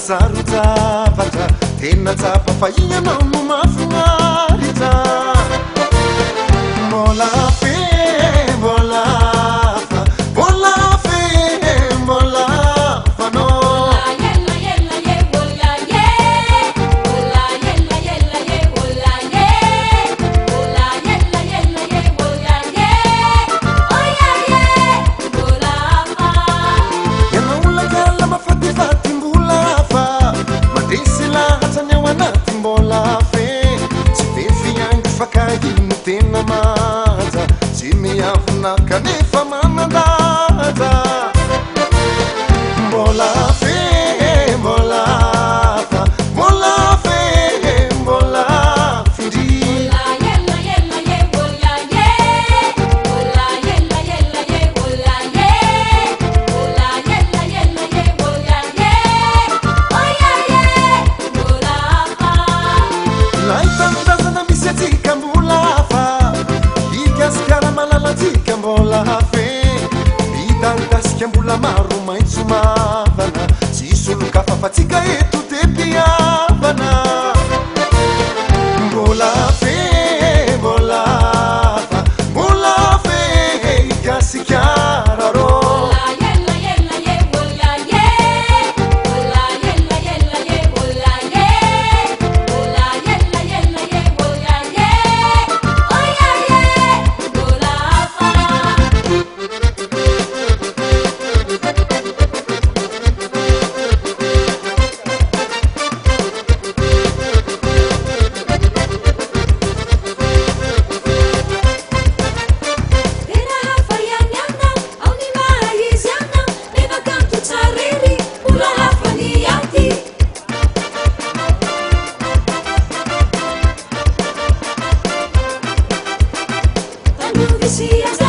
sarotavatra tena tsapa fa ianao no mahafinaritra mbola fe mbola fa mbola fe mbola fanao tena maza tsy miafina kanefa manandata mbola fe mbola fa mbola fe mbola findri laitandrazana misy atsika mbola malalasika mbola fe midangasika mbola maro maitso mavana tsisy olo-kafa fa tsika eto de mpiavana mbola fe mbola fa mbola fe ikasikara rô see us.